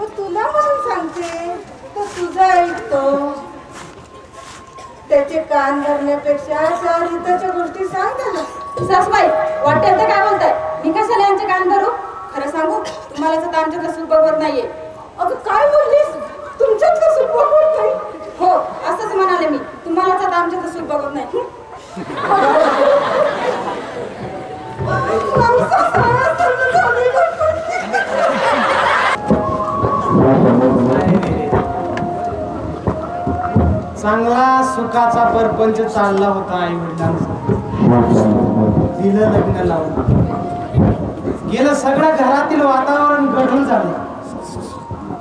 अगं तुला म्हणून सांगते तर तुझा ऐकतो. त्याचे कान धरण्यापेक्षा चार हिताच्या गोष्टी सांग त्याला. सासूबाई वाटेल तर काय बोलताय? मी कशाला यांचे कान धरू? खरं सांगू तुम्हाला तर आमच्यातलं सुख बघवत नाहीये. अगं काय बोललीस? तुमच्यात सुख बघवत नाही? हो असंच म्हणाले मी. तुम्हालाच आता आमच्यातलं सुख बघवत नाही. चांगला सुखाचा परपंच चालला होता आई वडिलांचा. दिलं लग्न लावून. गेलं सगळं घरातील वातावरण गढूळ झालं.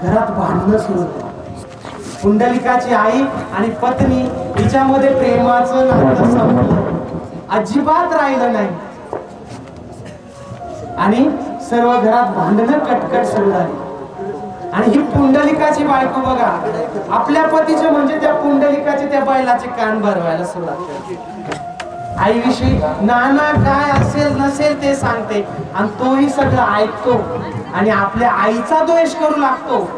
घरात भांडणं सुरू झालं. पुंडलिकाची आई आणि पत्नी हिच्यामध्ये प्रेमाचं नातं संपलं. अजिबात राहिलं नाही आणि सर्व घरात भांडणं कटकट सुरू झाली. आणि ही पुंडलिकाची बायको बघा आपल्या पतीचे म्हणजे त्या पुंडलिकाचे त्या बैलाचे कान भरवायला सुरुवात करते. आईविषयी नाना काय असेल नसेल ते सांगते आणि तोही सगळं ऐकतो आणि आपल्या आईचा द्वेष करू लागतो.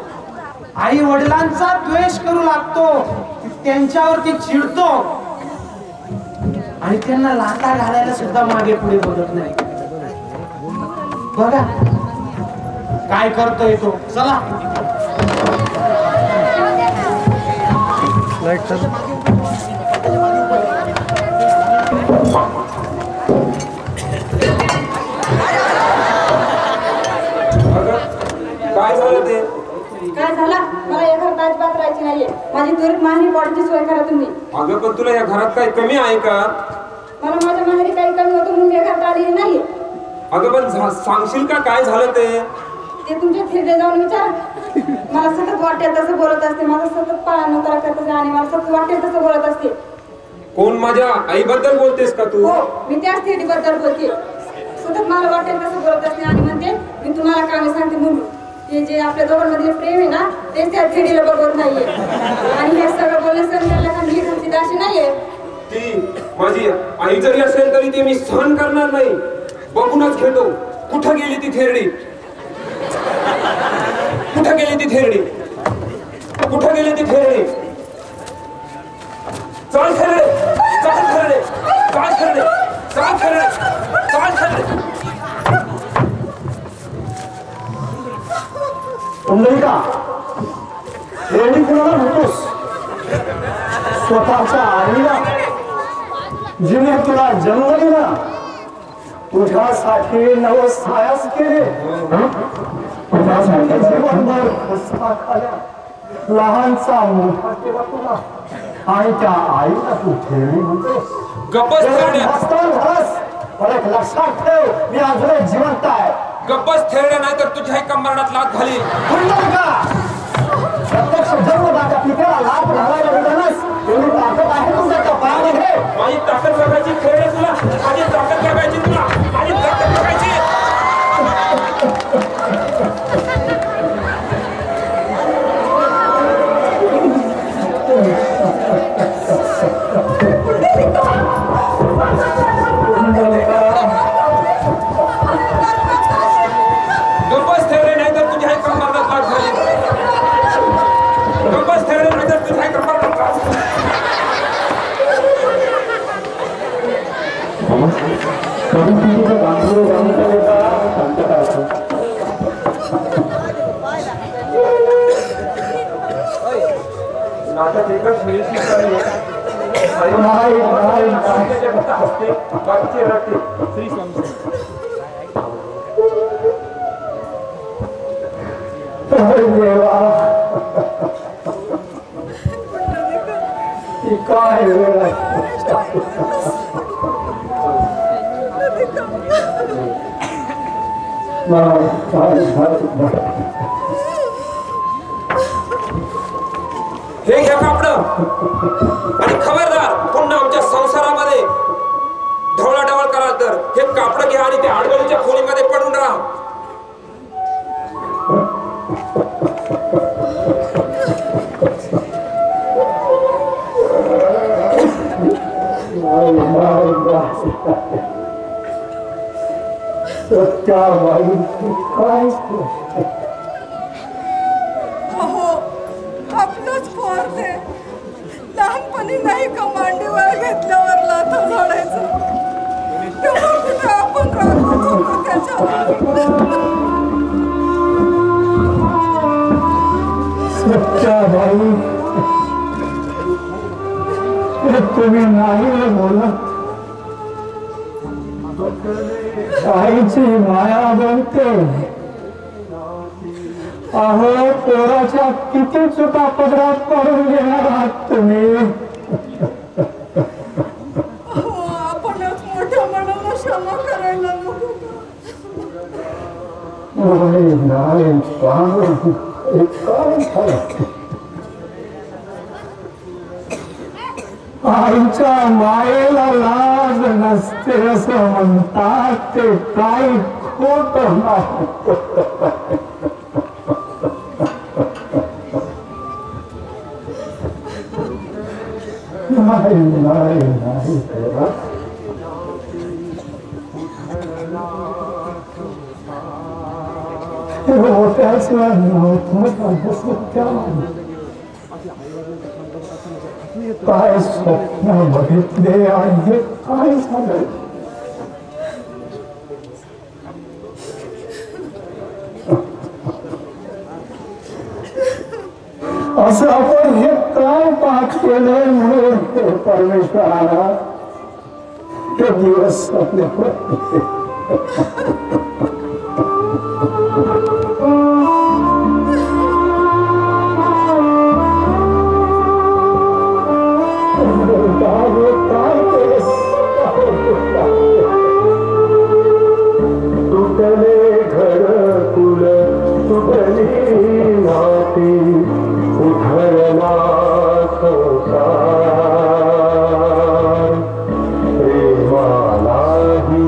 आई वडिलांचा द्वेष करू लागतो. त्यांच्यावरती चिडतो आणि त्यांना लाथा घालायला सुद्धा मागे पुढे बघत नाही. बघा काय करतोय तो. चला काय झालं ते? काय झाला? मला या घरात अजिबात राहायची नाहीये. माझी त्वरित माहेरी पॉडची सोय करा तुम्ही. अगं पण तुला या घरात काही कमी आहे का? मला माझ्या माहेरी काही कमी होतं म्हणून या घरात आलेली नाहीये. अगं पण सांगशील का काय झालं ते? ते तुमच्या थिरडे जाऊन विचार. मला सतत वाटेल तसं बोलत असते. माझं सतत पाळणा करत असते आणि मला सतत वाटेल तसं बोलत असते. कोण? माझ्या आईबद्दल बोलतेस का तू? हो मी त्याच थिरडीबद्दल बोलते. सतत मला वाटेल तसं बोलत असते आणि म्हणते मी तुम्हाला कामे सांगते म्हणून. हे जे आपल्या दोघांमधले प्रेम आहे ना तेच त्या थिरडीला बघवत नाहीये. आणि हे सगळं बोलणं सहन करायला का मी घरची दाशी नाहीये. ती माझी आई जरी असेल तरी ते मी सहन करणार नाही. बघूनच घेतो. कुठं गेली ती थेरडी? कुठं गेली ती थेरडी? कुठं गेली ती थेरडी? चाल थेरडे, चाल थेरडे, चाल थेरडे, चाल थेरडे, चाल थेरडे. पुंडलिका थेरडी कुणाला म्हणतोस? स्वतःच्या आईला जिने तुला जन्म दिला, तुझ्यासाठी नवसायास केले, तुझ्यासाठी जीवनभर पुस्तका खाल्या, लहानचा मोठा केला तुला आणि त्या आईला तू थेरडी म्हणतोस? गप्पच थेरड्या. झालास पण एक लक्षात ठेव मी अजूनही जिवंत आहे. गप्पच थेरड्या नाही तर तुझ्या कंबरडात लाथ घाली. प्रत्यक्ष जन्मदात्या पित्याला लाथ घालायला गेल्यानंच एवढी ताकद आहे तुझ्या पायामध्ये. माझी ताकद बघायची थेरडे तुला. माझी ताकद बघायची तुला. माझी ताकद बघायची. गप्पच थेरडे नाही तर तुझ्या कंबरडात लाथ घाली. गप्पच थेरडे नाही तर तुझ्या कंबरडात लाथ घाली. नाटक एकच मिळशी बाकीचे राहते. श्री स्वामी काय वेळ हे घ्या कापड आणि खबरदार पुन्हा आमच्या संसारामध्ये ढवळाढवळ कराल तर हे कापड घ्या आणि ते आडवळीच्या खोलीमध्ये पडून राहा. सत्याबाई काय अहो आपलंच पोर ते लहानपणी नाही का मांडीवर घेतल्यावर लाथा झाडायचं तेव्हा कुठे आपण रागवत होतो त्याच्यावर. सत्याबाई तुम्ही नाही बोलत. आईची माया बनते. अहो पोराच्या किती चुका पदरात पडून घेणार आहात तुम्ही. आपणच मोठ्या मनाला क्षमा करायला नको. नाही काय झालं. आईच्या मायेला लाज नसते असं म्हणतात ते काही खोट नाही. नाही मोठ्याच काय स्वप्न बघितले आणि काय झालं. असं आपण हे काय पाठ केलंय म्हणून परमेश्वराला ते दिवस आपले तुटले घर कुल तुटली नाती उधळला संसार प्रेमालाही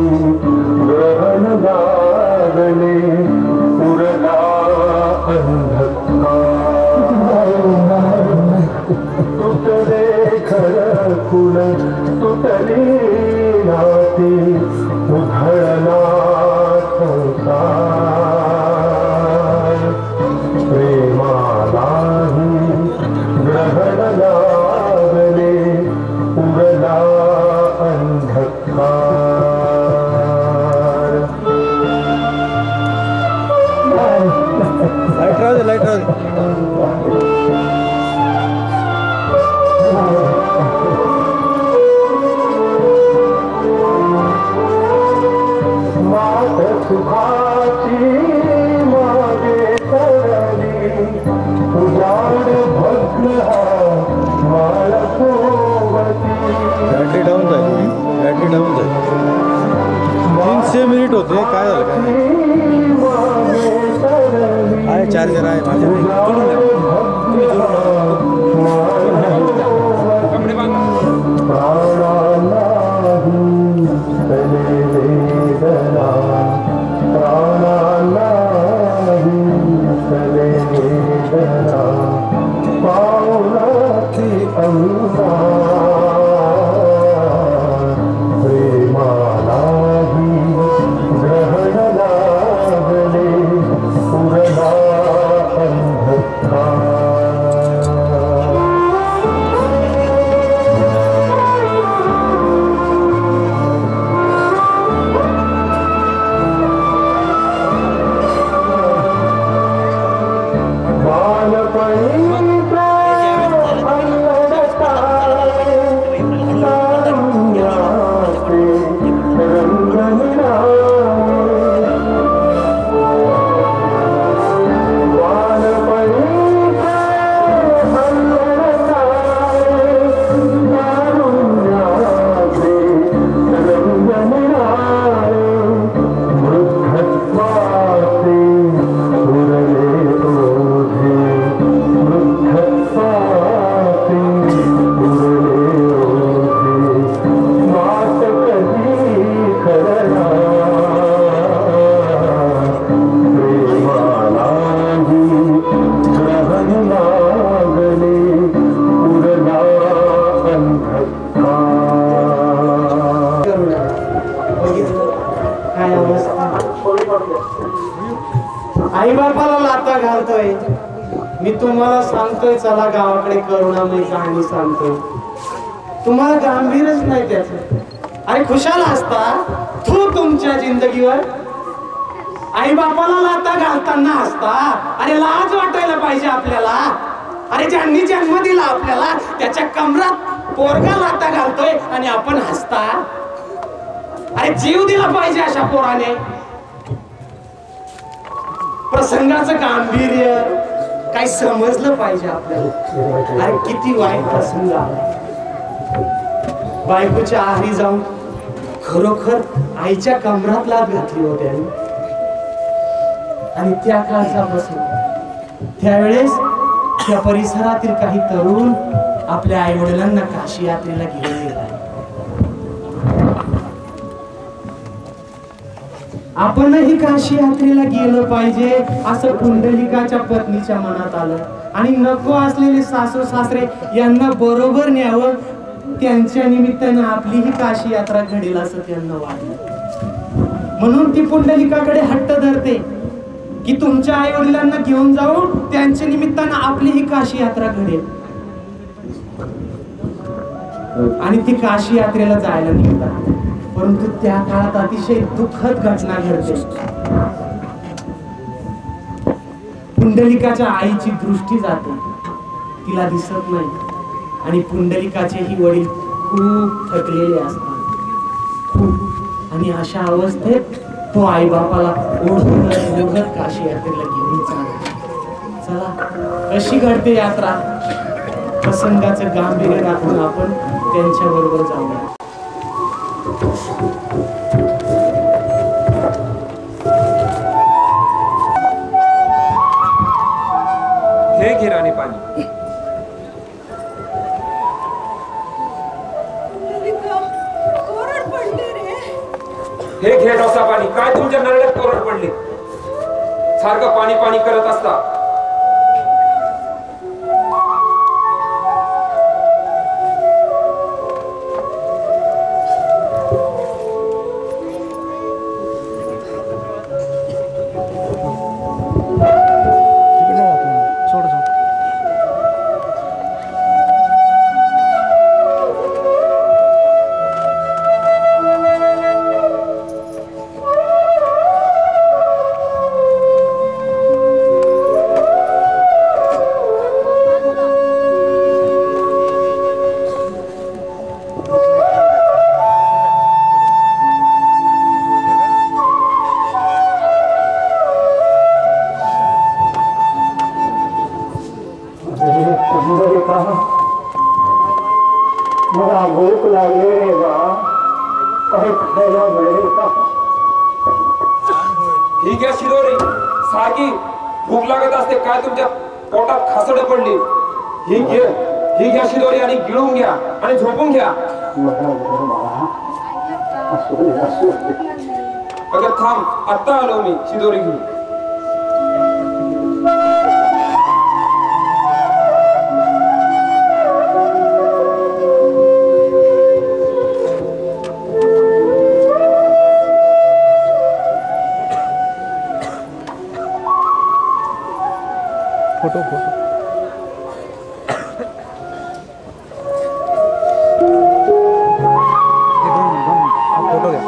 ग्रहण लागले उरला अंधकार. तुटले घर कुल तुटली नाती उधळला संसार प्रेमालाही ग्रहण लागले उरला अंधकार. लाईट राहू मात सुखाची मागे तरली उजाड भग्न माळकोवती. बॅटरी डाऊन जाईल. 300 मिनिट होते. काय झालं काय आहे. चार्जर आहे माझ्या. मी तुम्हाला सांगतोय चला गावाकडे करुणामय कहाणी सांगतोय. तुम्हाला गांभीरच नाही त्याचं. अरे खुशाल असता तू तुमच्या जिंदगीवर आई बापाला लाता घालताना असता. अरे लाज वाटायला पाहिजे आपल्याला. अरे ज्यांनी जन्म दिला आपल्याला त्याच्या कमरात पोरगा लाता घालतोय आणि आपण हसता. अरे जीव दिला पाहिजे अशा पोराने. प्रसंगाचं गांभीर्य काही समजलं पाहिजे आपल्याला. अरे किती वाईट प्रसंग आला. बायकोच्या आहारी जाऊन खरोखर आईच्या कमरात लाथ घातली होती आणि त्या काळापासून त्यावेळेस त्या परिसरातील काही तरुण आपल्या आई वडिलांना काशी यात्रेला घेऊन गेला. आपणही काशी यात्रेला गेलं पाहिजे असं पुंडलिकाच्या पत्नीच्या मनात आलं आणि नको असलेले सासू सासरे यांना बरोबर न्यावं. त्यांच्या निमित्तानं आपलीही काशी यात्रा घडेल असं त्यांना वाटलं. म्हणून ती पुंडलिकाकडे हट्ट धरते की तुमच्या आई वडिलांना घेऊन जाऊन त्यांच्या निमित्तानं आपलीही काशी यात्रा घडेल. आणि ती काशी यात्रेला जायला निघतात. परंतु त्या काळात अतिशय दुःखद घटना घडते. पुंडलिकाच्या आईची दृष्टी जाते, तिला दिसत नाही आणि पुंडलिकाचेही वडील खूप थकलेले असतात खूप. आणि अशा अवस्थेत तो आई बापाला ओढून काशी यात्रेला घेऊन चालला. चला कशी घडते यात्रा प्रसंगाचं गांभीर्य राखून आपण त्यांच्या बरोबर जाऊया. हे घे राणी पाणी. हे घे डोसा पाणी. काय तुमच्या नरड्यात कोरड पडली. सारखं पाणी पाणी करत असता. मला भूक लागली रे बा. काही खायला मिळेल का? ही घ्या शिदोरी. सारखी भूक लागत असते काय तुमच्या पोटात खासड पडली. ही घ्या शिदोरी आणि गिळून घ्या आणि झोपून घ्या. अगं थांब आत्ता आलो मी शिदोरी घेऊन. फोटो फोटो फोटो घ्या.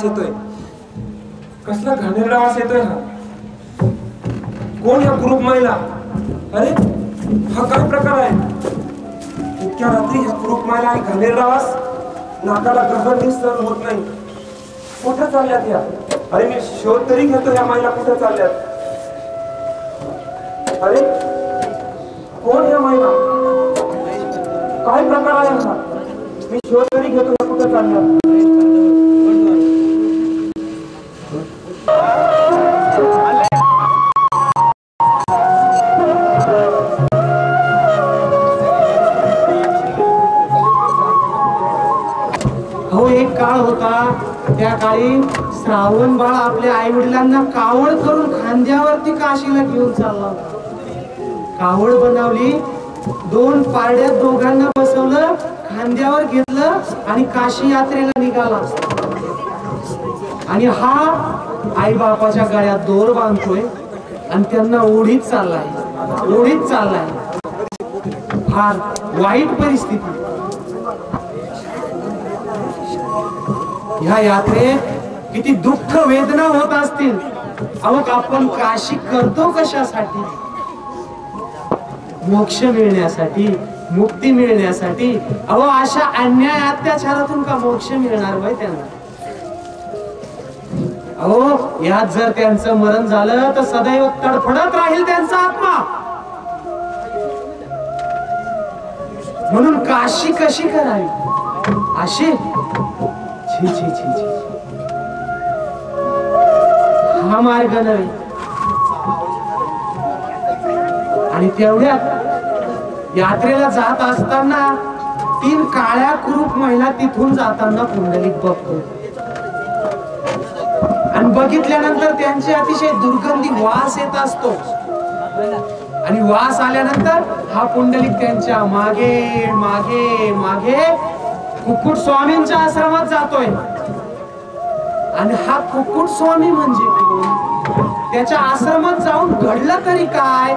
वास येतोय. कसला घाणेरडा वास येतोय हा. कोण या कुरूप महिला? अरे हा काय प्रकार आहे? इतक्या रात्री ह्या कुरूप महिला आणि घाणेरडा वास, नाकाला गगन सहन होत नाही. कुठे चालल्यात या? अरे मी शोध तरी घेतो या महिला कुठे चालल्यात. अरे कोण या महिला? काय प्रकार आहे हा? मी शोध तरी घेतो या कुठे चालल्यात. एक काळ होता, त्या काळी श्रावण बाळ आपल्या आई वडिलांना कावड करून खांद्यावरती काशीला घेऊन चालला होता. कावड बनवली, 2 पारड्यात दोघांना बसवलं, खांद्यावर घेतलं आणि काशी यात्रेला निघाला. आणि हा आई बापाच्या गळ्यात दोर बांधतोय आणि त्यांना ओढीत चाललाय. फार वाईट परिस्थिती. ह्या यात्रेत किती दुःख वेदना होत असतील. अहो आपण काशी करतो कशासाठी? मोक्ष मिळण्यासाठी, मुक्ती मिळण्यासाठी. अहो अशा अन्याय अत्याचारातून का मोक्ष मिळणार वय त्यांना? अहो यात जर त्यांचं मरण झालं तर सदैव तडफडत राहील त्यांचा आत्मा. म्हणून काशी कशी करावी अशी? छी छी छी छी, हा मार्ग नव्हे. आणि तेवढ्यात यात्रेला जात असताना 3 काळ्या कुरूप महिला तिथून जाताना पुंडलिक बघतो. आणि बघितल्यानंतर त्यांचे अतिशय दुर्गंधी वास येत असतो. आणि वास आल्यानंतर हा पुंडलिक त्यांच्या मागे मागे मागे कुक्कुट स्वामींच्या आश्रमात जातोय. आणि हा कुक्कुट स्वामी म्हणजे त्याच्या आश्रमात जाऊन घडलं तरी काय?